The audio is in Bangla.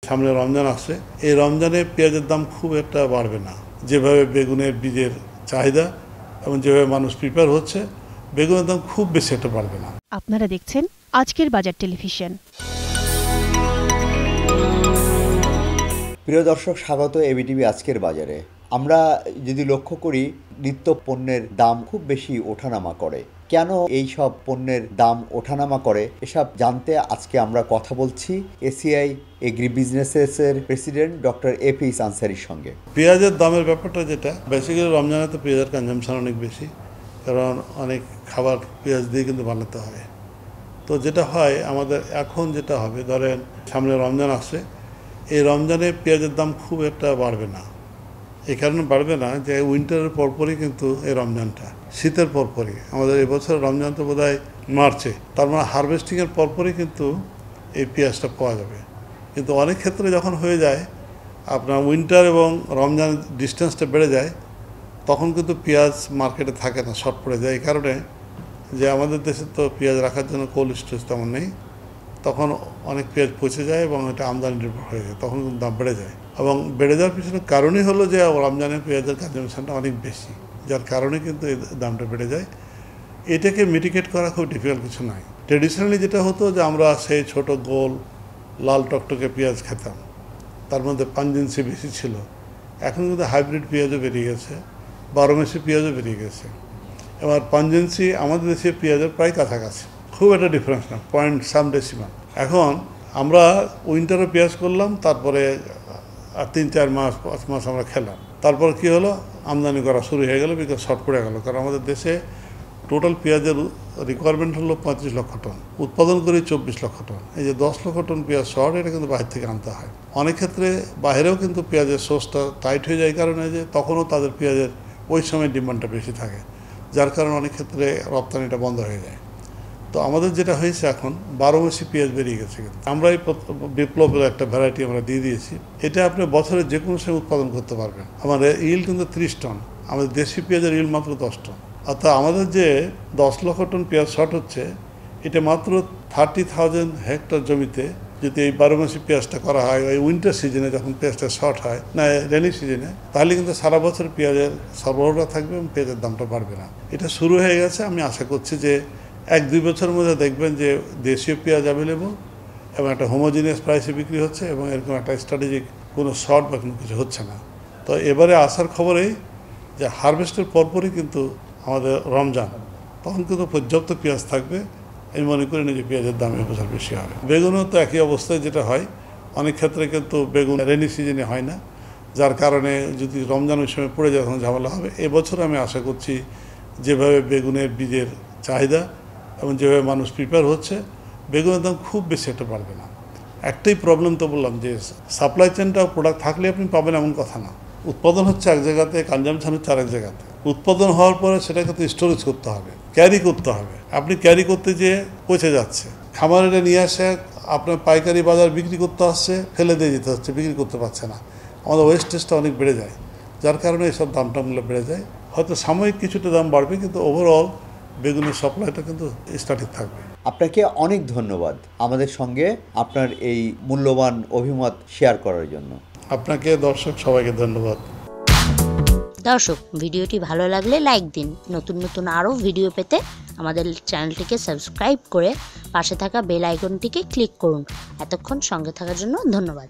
সামনে রমজান আসছে, এই রমজানে পেঁয়াজের দাম খুব একটা বাড়বে না। যেভাবে বেগুনের বীজের চাহিদা এবং যেভাবে মানুষ প্রিপেয়ার হচ্ছে, বেগুনের দাম খুব বেশি একটা বাড়বে না। আপনারা দেখছেন আজকের বাজার টেলিভিশন। প্রিয় দর্শক, স্বাগত এবিটিভি আজকের বাজারে। আমরা যদি লক্ষ্য করি, নিত্য পণ্যের দাম খুব বেশি ওঠানামা করে। কেন এই সব পণ্যের দাম ওঠানামা করে, এসব জানতে আজকে আমরা কথা বলছি এসিআই এগ্রি বিজনেসেসের প্রেসিডেন্ট ডক্টর এফএইচ আনসারির সঙ্গে। পেঁয়াজের দামের ব্যাপারটা যেটা, বেসিক্যালি রমজানে তো পেঁয়াজের কনজামশন অনেক বেশি, কারণ অনেক খাবার পেঁয়াজ দিয়ে কিন্তু বানাতে হয়। তো যেটা হয় আমাদের এখন যেটা হবে, ধরেন সামনে রমজান আসছে, এই রমজানে পেঁয়াজের দাম খুব একটা বাড়বে না। এই কারণে বাড়বে না যে উইন্টারের পরপরই কিন্তু এই রমজানটা, শীতের পরপরই আমাদের এবছর রমজান তো বোধ হয় মার্চে, তার মানে হারভেস্টিংয়ের পরপরই কিন্তু এই পেঁয়াজটা পাওয়া যাবে। কিন্তু অনেক ক্ষেত্রে যখন হয়ে যায় আপনার উইন্টার এবং রমজান ডিস্টেন্সটা বেড়ে যায়, তখন কিন্তু পেঁয়াজ মার্কেটে থাকে না, শর্ট পড়ে যায়। এই কারণে যে আমাদের দেশে তো পেঁয়াজ রাখার জন্য কোল্ড স্টোরেজ তেমন নেই, তখন অনেক পেঁয়াজ পচে যায় এবং এটা আমদানি নির্ভর হয়ে যায়, তখন কিন্তু দাম বেড়ে যায়। এবং বেড়ে যাওয়ার পিছনে কারণই হলো যে রমজানের পেঁয়াজের কনজামশনটা অনেক বেশি, যার কারণে কিন্তু এই দামটা বেড়ে যায়। এটাকে মিটিগেট করা খুব ডিফিকাল্ট কিছু নয়। ট্রেডিশনালি যেটা হতো যে আমরা সেই ছোট গোল লাল টকটকে পেঁয়াজ খেতাম, তার মধ্যে পাঞ্জেন্সি বেশি ছিল। এখন কিন্তু হাইব্রিড পেঁয়াজও বেরিয়ে গেছে, 12 মাসি পেঁয়াজও বেরিয়ে গেছে। এবার পাঞ্জেন্সি আমাদের দেশে পেঁয়াজের প্রায় কাছাকাছি, খুব একটা ডিফারেন্স না, পয়েন্ট সাম ডেসিমাল। এখন আমরা উইন্টারে পেঁয়াজ করলাম, তারপরে 3-4 মাস 5 মাস আমরা খেলাম, তারপর কি হলো, আমদানি করা শুরু হয়ে গেল, বিকজ শর্ট পড়ে গেল। কারণ আমাদের দেশে টোটাল পেঁয়াজের রিকোয়ারমেন্ট হলো 35 লক্ষ টন, উৎপাদন করি 24 লক্ষ টন। এই যে 10 লক্ষ টন পেঁয়াজ শর্ট, এটা কিন্তু বাইরে থেকে আনতে হয়। অনেক ক্ষেত্রে বাইরেও কিন্তু পেঁয়াজের সোর্সটা টাইট হয়ে যায়, কারণে যে তখনও তাদের পেঁয়াজের ওই সময় ডিমান্ডটা বেশি থাকে, যার কারণে অনেক ক্ষেত্রে রপ্তানিটা বন্ধ হয়ে যায়। তো আমাদের যেটা হয়েছে এখন 12 মাসি পেঁয়াজ বেরিয়ে গেছে, কিন্তু আমরা এই বিপ্লবের একটা ভ্যারাইটি আমরা দিয়ে দিয়েছি। এটা আপনি বছরে যে কোনো সময় উৎপাদন করতে পারবেন। আমাদের ইল কিন্তু 30 টন, আমাদের দেশি পেঁয়াজের ইল মাত্র 10 টন। অর্থাৎ আমাদের যে 10 লক্ষ টন পেঁয়াজ শর্ট হচ্ছে, এটা মাত্র 30,000 হেক্টর জমিতে যদি এই 12 মাসি পেঁয়াজটা করা হয়, ওই উইন্টার সিজনে যখন পেঁয়াজটা শর্ট হয় না, রেনি সিজনে, তাহলে কিন্তু সারা বছর পেঁয়াজের সরবরাহটা থাকবে এবং পেঁয়াজের দামটা বাড়বে না। এটা শুরু হয়ে গেছে। আমি আশা করছি যে 1-2 বছরের মধ্যে দেখবেন যে দেশীয় পেঁয়াজ অ্যাভেলেবল এবং একটা হোমোজিনিয়াস প্রাইসে বিক্রি হচ্ছে এবং এরকম একটা স্ট্র্যাটেজিক কোনো শর্ট বা কোনো কিছু হচ্ছে না। তো এবারে আসার খবরেই যে হারভেস্টের পরপরই কিন্তু আমাদের রমজান, তখন কিন্তু পর্যাপ্ত পেঁয়াজ থাকবে। আমি মনে করি না যে পেঁয়াজের দাম এবছর বেশি হবে। বেগুনও তো একই অবস্থায় যেটা হয়, অনেক ক্ষেত্রে কিন্তু বেগুন রেনি সিজনে হয় না, যার কারণে যদি রমজান ওই সময় পড়ে যায় তখন ঝামেলা হবে। এবছর আমি আশা করছি যেভাবে বেগুনের বীজের চাহিদা এবং যেভাবে মানুষ প্রিপেয়ার হচ্ছে, বেগুনের দাম খুব বেশি একটা বাড়বে না। একটাই প্রবলেম তো বললাম যে সাপ্লাই চেনটা প্রোডাক্ট থাকলে আপনি পাবেন এমন কথা না। উৎপাদন হচ্ছে এক জায়গাতে, কনজামশন হচ্ছে আরেক জায়গাতে। উৎপাদন হওয়ার পরে সেটাকে তো স্টোরেজ করতে হবে, ক্যারি করতে হবে। আপনি ক্যারি করতে যেয়ে পচে যাচ্ছে, খামারে নিয়ে আসে আপনার পাইকারি বাজার বিক্রি করতে আসছে, ফেলে দিয়ে যেতে হচ্ছে, বিক্রি করতে পারছে না। আমাদের ওয়েস্টেজটা অনেক বেড়ে যায়, যার কারণে এইসব দামটা মূল্য বেড়ে যায়। হয়তো সাময়িক কিছুটা দাম বাড়বে, কিন্তু ওভারঅল বেগুনের সাপ্লাইটা কিন্তু স্ট্যাটিক থাকবে। আপনাকে অনেক ধন্যবাদ আমাদের সঙ্গে আপনার এই মূল্যবান অভিমত শেয়ার করার জন্য। আপনাকে, দর্শক সবাইকে ধন্যবাদ। দর্শক, ভিডিওটি ভালো লাগলে লাইক দিন। নতুন নতুন আরও ভিডিও পেতে আমাদের চ্যানেলটিকে সাবস্ক্রাইব করে পাশে থাকা বেল আইকনটিকে ক্লিক করুন। এতক্ষণ সঙ্গে থাকার জন্য ধন্যবাদ।